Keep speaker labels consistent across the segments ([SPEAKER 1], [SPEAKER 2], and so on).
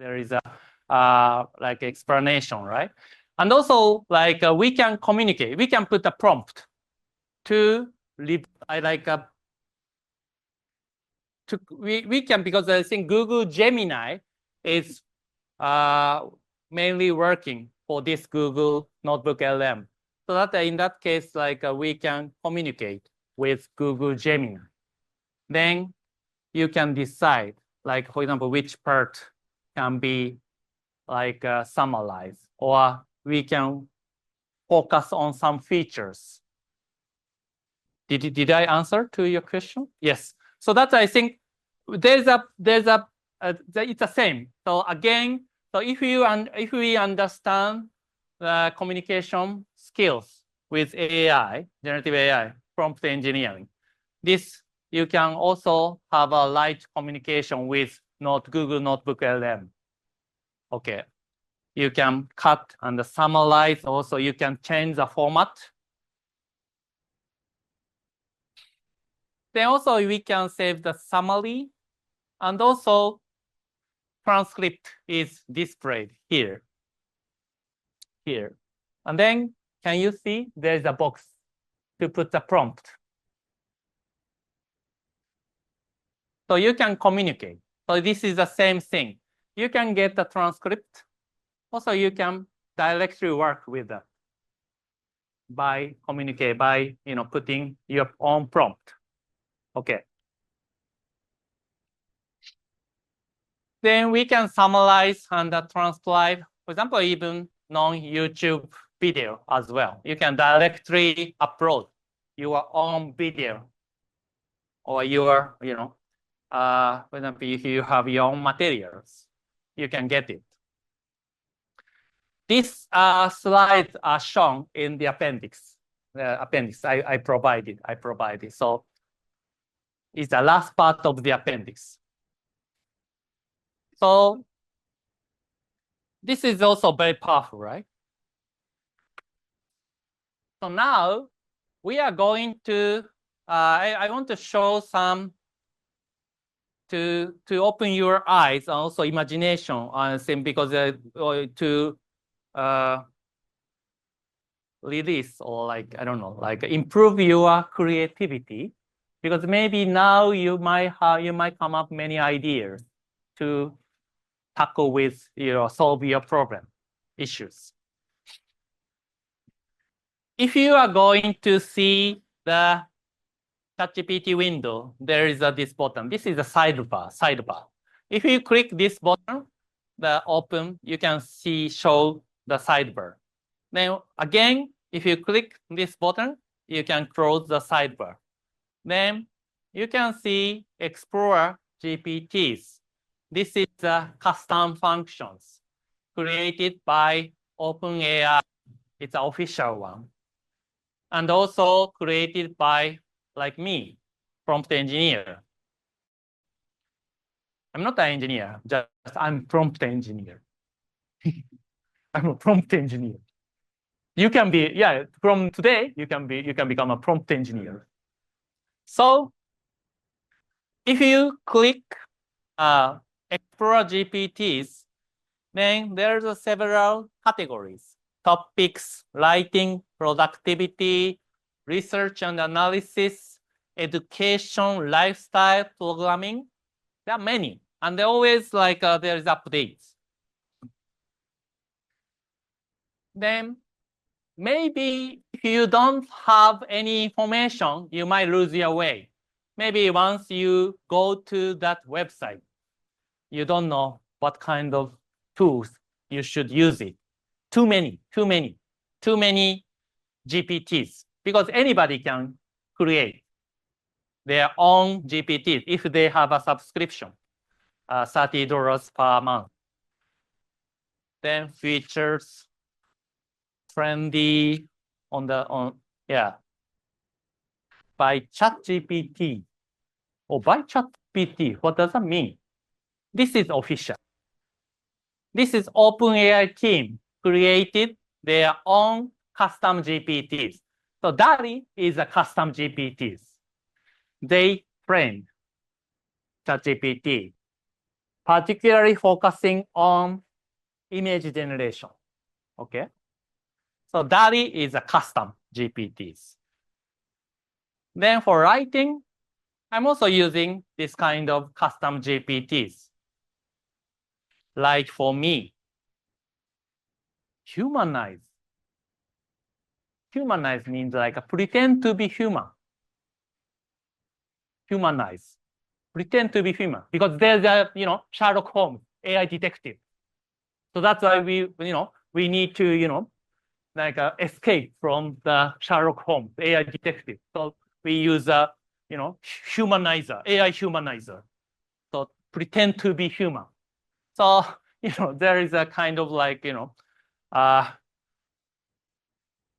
[SPEAKER 1] there is a like explanation, right? And also like we can communicate. We can put a prompt to we can, because I think Google Gemini is mainly working for this Google Notebook LM. So that in that case, like we can communicate with Google Gemini. Then you can decide, like for example, which part can be like summarized, or we can focus on some features. Did I answer to your question? Yes. So that's, I think it's the same. So again, so if we understand the communication skills with AI, generative AI, prompt engineering, this you can also have a light communication with Google Notebook LM. Okay. You can cut and summarize. Also, you can change the format. Then also we can save the summary, and also transcript is displayed here. Here. And then can you see there's a box to put the prompt. So you can communicate. So this is the same thing. You can get the transcript. Also, you can directly work with that by putting your own prompt. Okay. Then we can summarize and transcribe, for example, even non-YouTube video as well. You can directly upload your own video, or your, for example, if you have your own materials, you can get it. These slides are shown in the appendix. I provided. So it's the last part of the appendix. So this is also very powerful, right? So now we are going to, I want to show some to open your eyes and also imagination, because to release, or like, I don't know, like improve your creativity, because maybe now you might come up many ideas to tackle with, solve your problem issues. If you are going to see the ChatGPT window, there is this button. This is a sidebar. If you click this button, you can show the sidebar. Then again, if you click this button, you can close the sidebar. Then you can see Explore GPTs. This is the custom functions created by OpenAI. It's an official one. And also created by, like me, prompt engineer. I'm not an engineer, just I'm prompt engineer. I'm a prompt engineer. You can be, from today, you can become a prompt engineer. So if you click Explore GPTs, then there's several categories: topics, writing, productivity, research and analysis, education, lifestyle, programming. There are many, and they're always there's updates. Then maybe if you don't have any information, you might lose your way. Maybe once you go to that website, you don't know what kind of tools you should use it. Too many GPTs, because anybody can create their own GPTs if they have a subscription, $30 per month. Then features, trendy by ChatGPT. By ChatGPT, what does that mean? This is official. This is OpenAI team created their own custom GPTs. So DALL-E is a custom GPTs. They trained ChatGPT particularly focusing on image generation. Okay. So DALL-E is a custom GPTs. Then for writing, I'm also using this kind of custom GPTs. Like for me, humanize. Humanize means like pretend to be human. Humanize. Pretend to be human. Because there's a, Sherlock Holmes, AI detective. So that's why we need to, escape from the Sherlock Holmes, AI detective. So we use a, humanizer, AI humanizer. So pretend to be human. So, there is a kind of like,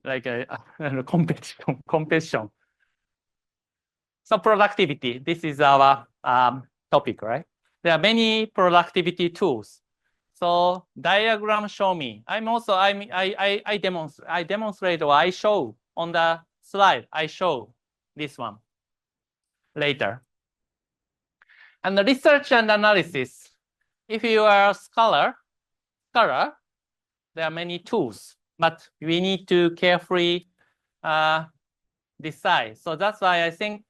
[SPEAKER 1] like a competition. So productivity, this is our topic, right? There are many productivity tools. So diagram show me. I demonstrate or I show on the slide. I show this one later. And the research and analysis. If you are a scholar, there are many tools, but we need to carefully decide. So that's why I think,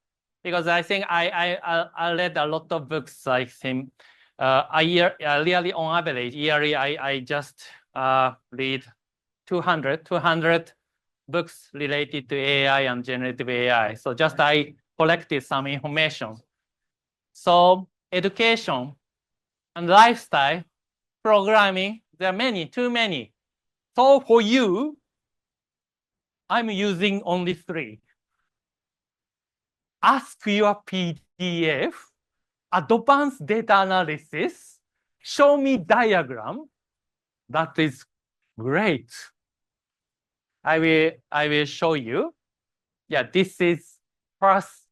[SPEAKER 1] because I think I read a lot of books. I think yearly on average, yearly I just read 200 books related to AI and generative AI. So just I collected some information. So education and lifestyle, programming, there are many, too many. So for you, I'm using only 3. Ask your PDF, advanced data analysis, show me diagram. That is great. I will show you. Yeah, this is first.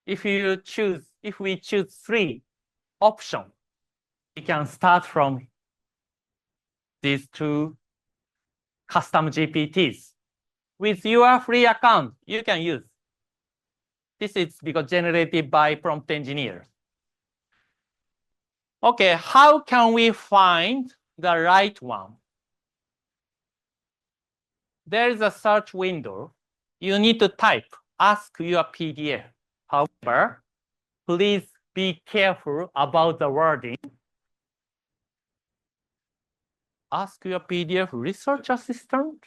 [SPEAKER 1] If we choose 3 options, we can start from these 2 custom GPTs. With your free account, you can use. This is because generated by prompt engineers. Okay, how can we find the right one? There is a search window. You need to type, ask your PDF. However, please be careful about the wording. Ask your PDF research assistant.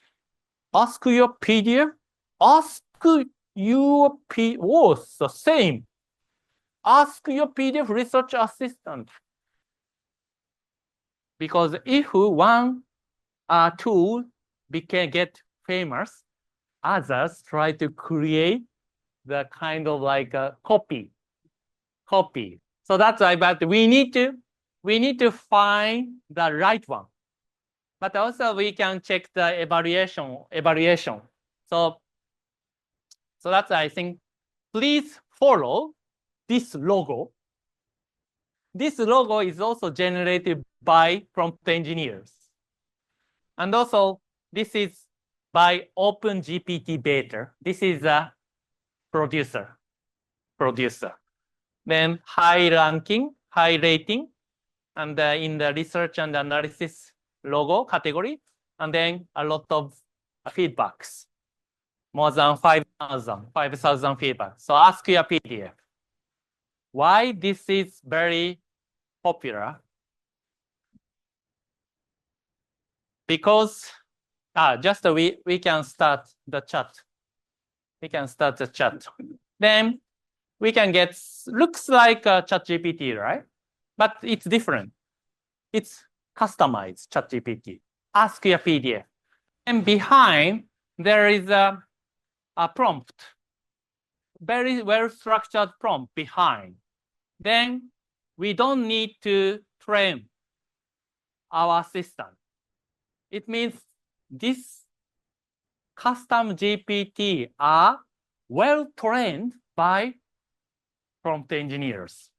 [SPEAKER 1] Ask your PDF. Ask your oh, it's the same. Ask your PDF research assistant. Because if one tool get famous, others try to create the kind of like a copy. So that's why, but we need to find the right one. But also we can check the evaluation. So that's why I think please follow this logo. This logo is also generated by prompt engineers. And also this is by OpenGPT Beta. This is a producer. Then high ranking, high rating, and in the research and analysis logo category, and then a lot of feedbacks, more than 5,000 feedbacks. So ask your PDF. Why this is very popular? Because just we can start the chat. Then we can get, looks like a ChatGPT, right? But it's different. It's customized ChatGPT. Ask your PDF. And behind, there is a prompt. Very well-structured prompt behind. Then we don't need to train our system. It means this custom GPT are well trained by prompt engineers.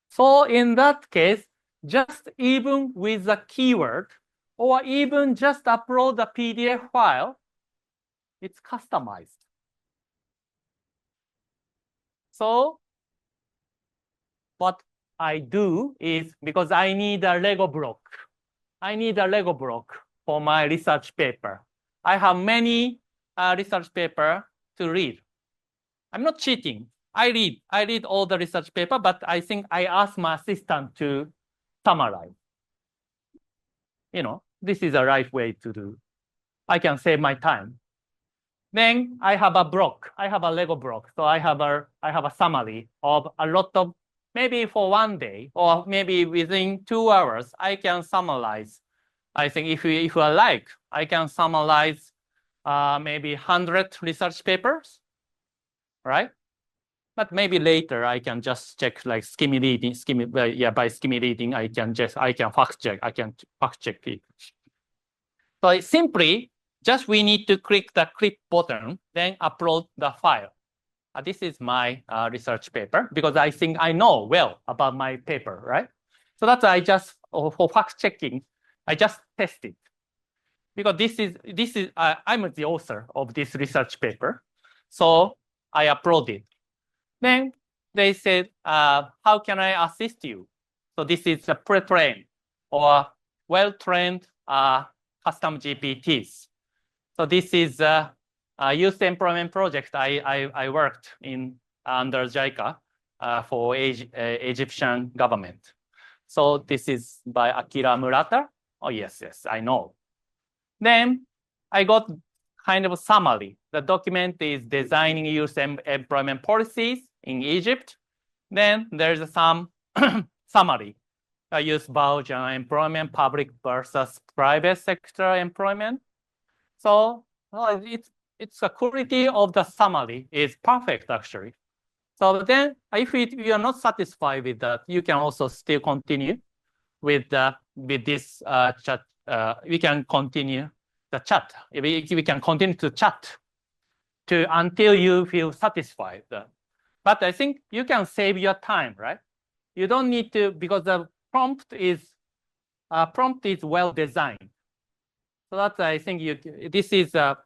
[SPEAKER 1] So in that case, just even with a keyword or even just upload a PDF file, it's customized. So, but I do is because I need a Lego block. I need a Lego block for my research paper. I have many research paper to read. I'm not cheating. I read all the research paper, but I think I ask my assistant to summarize. This is the right way to do. I can save my time. Then I have a block. I have a Lego block. So I have a summary of a lot of, maybe for one day or maybe within 2 hours, I can summarize. I think if you like, I can summarize maybe 100 research papers, right? But maybe later I can just check like skim reading. By skim reading, I can fact check. I can fact check it. So simply, just we need to click the clip button, then upload the file. This is my research paper because I think I know well about my paper, right? So that's I just for fact checking, I just tested because this is I'm the author of this research paper, so I uploaded. Then they said, how can I assist you? So this is a pre-trained or well-trained custom GPTs. So this is a youth employment project I worked in under JICA for Egyptian government. So this is by Akira Murata. Oh, yes, I know. Then I got kind of a summary. The document is designing youth employment policies in Egypt. Then there's some summary. Youth voucher employment, public versus private sector employment. So it's the quality of the summary is perfect actually. So then if you are not satisfied with that, you can also still continue with this chat. We can continue the chat. We can continue to chat until you feel satisfied. But I think you can save your time, right? You don't need to, because the prompt is well designed. So that's I think this is a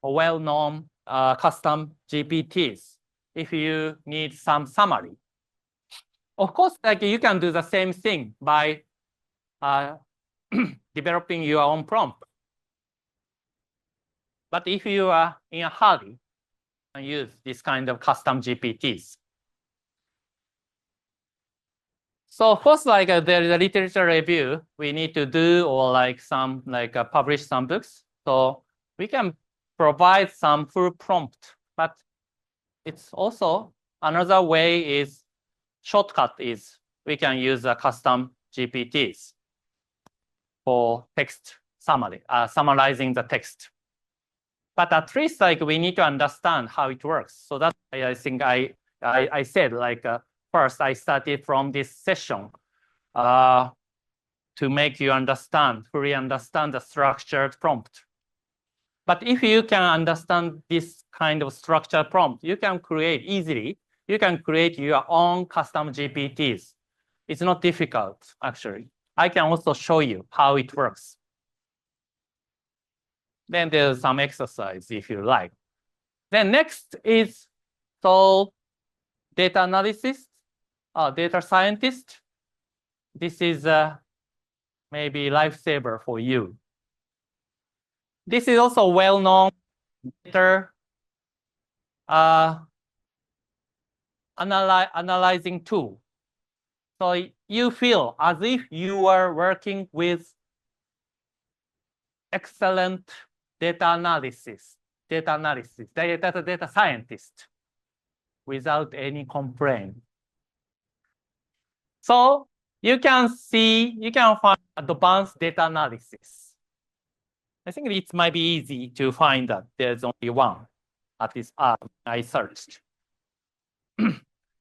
[SPEAKER 1] well-known custom GPTs. If you need some summary, of course, like you can do the same thing by developing your own prompt. But if you are in a hurry, you can use this kind of custom GPTs. So first, like there is a literature review we need to do, or like some publish some books. So we can provide some full prompt, but it's also another way is shortcut is we can use a custom GPTs for text summary, summarizing the text. But at least like we need to understand how it works. So that I think I said like first I started from this session to make you fully understand the structured prompt. But if you can understand this kind of structured prompt, you can create easily. You can create your own custom GPTs. It's not difficult, actually. I can also show you how it works. Then there's some exercise if you like. Then next is data analysis, data scientist. This is maybe lifesaver for you. This is also well-known data analyzing tool. So you feel as if you are working with excellent data scientist without any complaint. So you can find advanced data analysis. I think it might be easy to find that there's only one at this app I searched.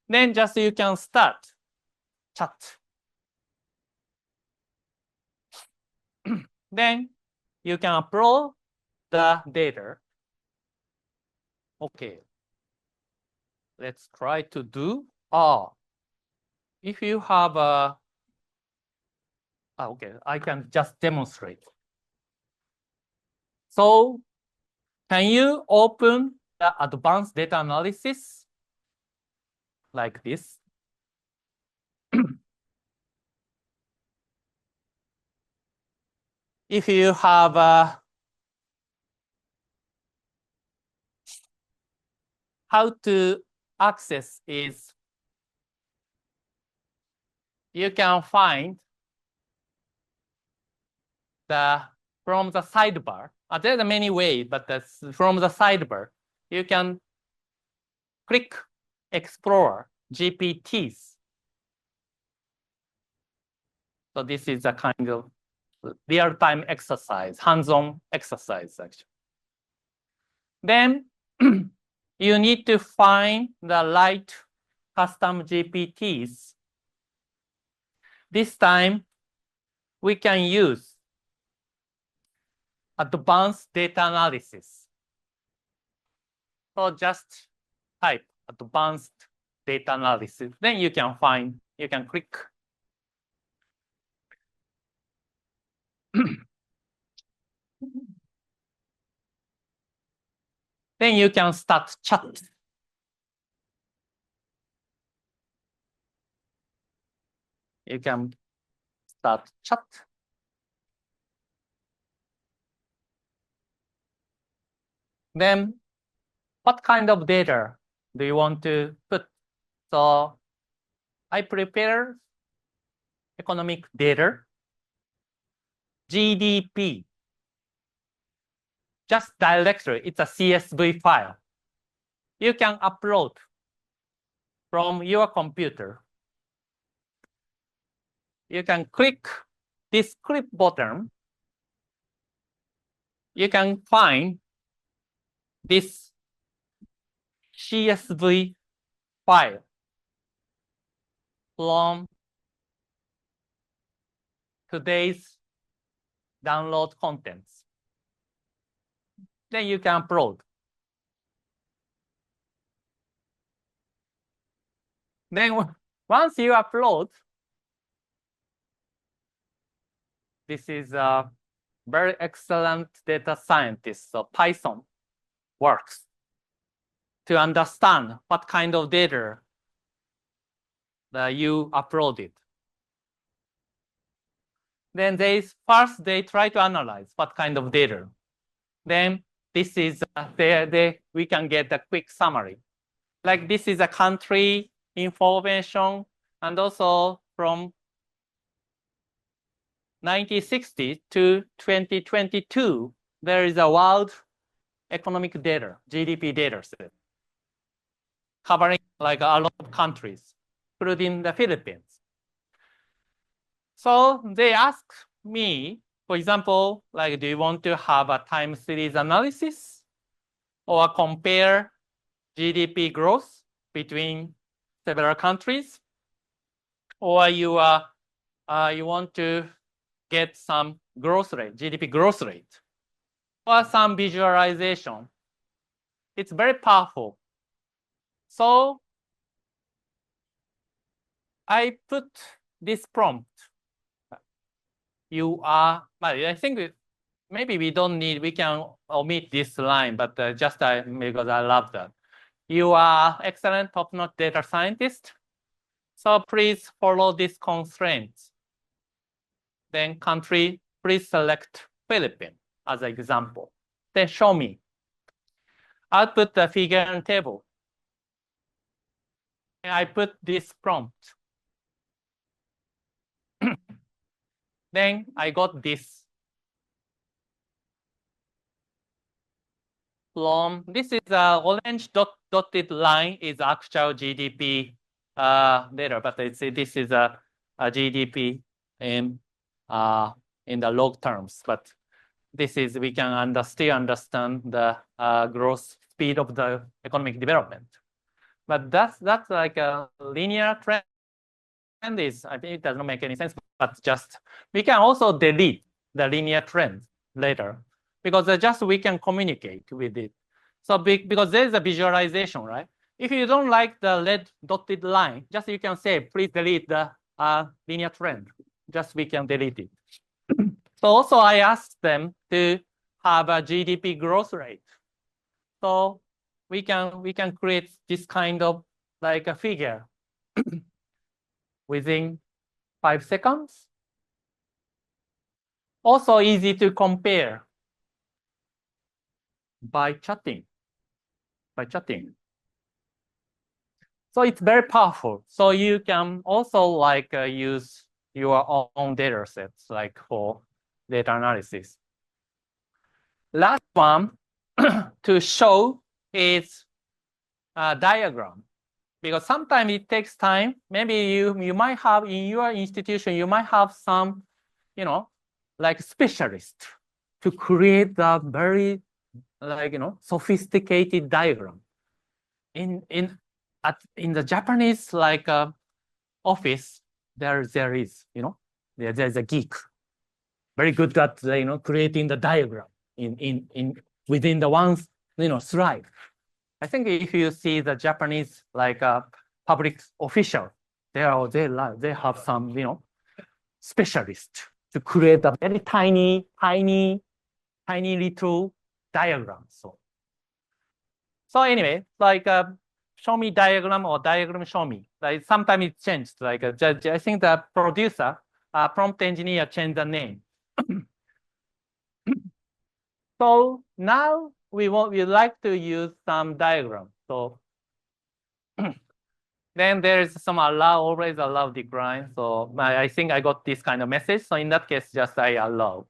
[SPEAKER 1] Then just you can start chat. Then you can upload the data. Okay. Let's try to do. If you have a, okay, I can just demonstrate. So can you open the advanced data analysis like this? if you have how to access is you can find from the sidebar. There are many ways, but from the sidebar, you can click Explore GPTs. So this is a kind of real-time exercise, hands-on exercise, actually. Then you need to find the right custom GPTs. This time, we can use advanced data analysis. So just type advanced data analysis. Then you can find, you can click. Then you can start chat. You can start chat. Then what kind of data do you want to put? So I prepare economic data, GDP, just directly, it's a CSV file. You can upload from your computer. You can click this clip button. You can find this CSV file from today's download contents. Then you can upload. Then once you upload, this is a very excellent data scientist. So Python works to understand what kind of data that you uploaded. Then first they try to analyze what kind of data. Then this is we can get a quick summary. Like this is a country information, and also from 1960 to 2022, there is a world economic data, GDP data set, covering like a lot of countries, including the Philippines. So they ask me, for example, like, do you want to have a time series analysis or compare GDP growth between several countries, or you want to get some growth rate, GDP growth rate, or some visualization? It's very powerful. So I put this prompt. I think maybe we don't need, we can omit this line, but just because I love that. You are excellent top-notch data scientist. So please follow these constraints. Then country, please select Philippines as an example. Then show me. I'll put the figure and table. And I put this prompt. Then I got this this is orange dotted line is actual GDP data, but this is a GDP in the log terms. But this is, we can still understand the growth speed of the economic development. But that's like a linear trend. I think it does not make any sense, but just we can also delete the linear trend later, because just we can communicate with it. So because there is a visualization, right? If you don't like the red dotted line, just you can say, please delete the linear trend. Just we can delete it. So also I asked them to have a GDP growth rate. So we can create this kind of like a figure within 5 seconds. Also easy to compare by chatting. So it's very powerful. So you can also like use your own data sets like for data analysis. Last one to show is a diagram, because sometimes it takes time. Maybe you might have in your institution, you might have some, like specialist to create the very like sophisticated diagram. In the Japanese like office, there's a geek, very good at creating the diagram in within the one slide. I think if you see the Japanese like public official, they have some specialist to create a very tiny little diagram. So anyway, like show me diagram or diagram show me. Like sometimes it changed. Like I think the producer, prompt engineer changed the name. So now we like to use some diagram. So then there's some always allow decline. So I think I got this kind of message. So in that case, just I allow.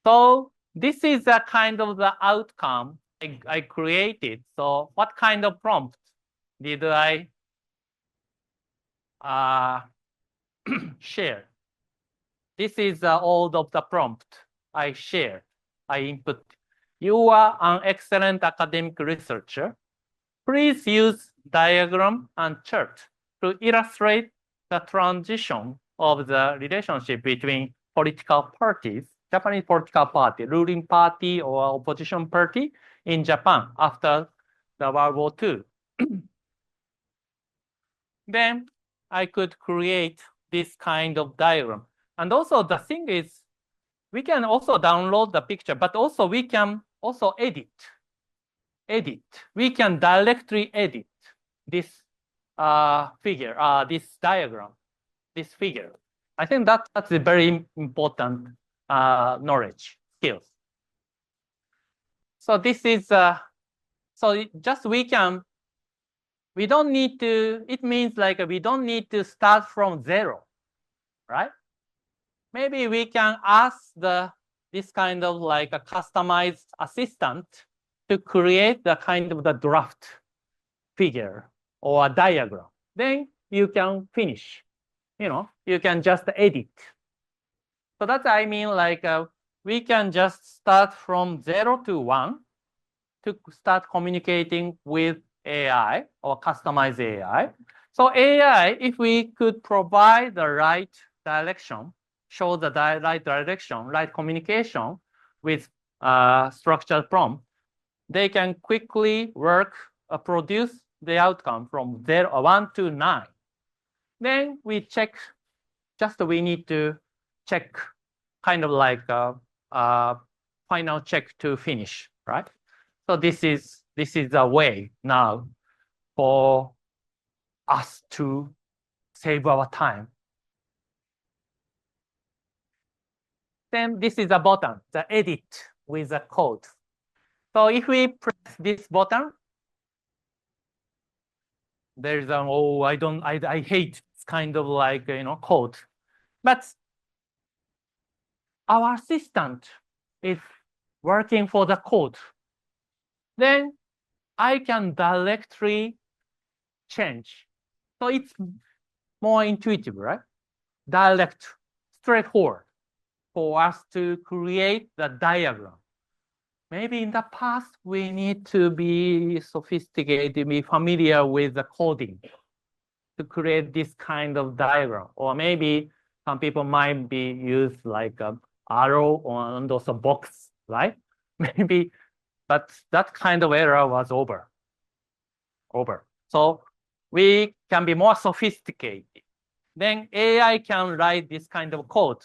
[SPEAKER 1] So this is a kind of the outcome I created. So what kind of prompt did I share? This is all of the prompt I share. I input. You are an excellent academic researcher. Please use diagram and chart to illustrate the transition of the relationship between political parties, Japanese political party, ruling party or opposition party in Japan after the World War II. Then I could create this kind of diagram. And also the thing is, we can also download the picture, but also we can also edit. We can directly edit this figure, this diagram, this figure. I think that's a very important knowledge, skills. So this is, so just we don't need to, it means like we don't need to start from zero, right? Maybe we can ask this kind of like a customized assistant to create the kind of the draft figure or a diagram. Then you can finish, you can just edit. So that's, I mean, like we can just start from 0 to 1 to start communicating with AI or customize AI. So AI, if we could provide the right direction, show the right direction, right communication with structured prompt, they can quickly produce the outcome from 1 to 9. Then we check, we need to check kind of like a final check to finish, right? So this is a way now for us to save our time. Then this is a button, the edit with a code. So if we press this button, there's an I hate this kind of like code. But our assistant is working for the code. Then I can directly change. So it's more intuitive, right? Direct, straightforward for us to create the diagram. Maybe in the past, we need to be sophisticated, be familiar with the coding to create this kind of diagram. Or maybe some people might be used like an arrow and also box, right? Maybe, but that kind of era was over. So we can be more sophisticated. Then AI can write this kind of code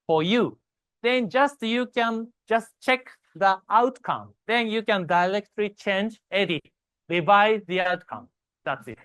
[SPEAKER 1] for you. Then you can just check the outcome. Then you can directly change, edit, revise the outcome. That's it.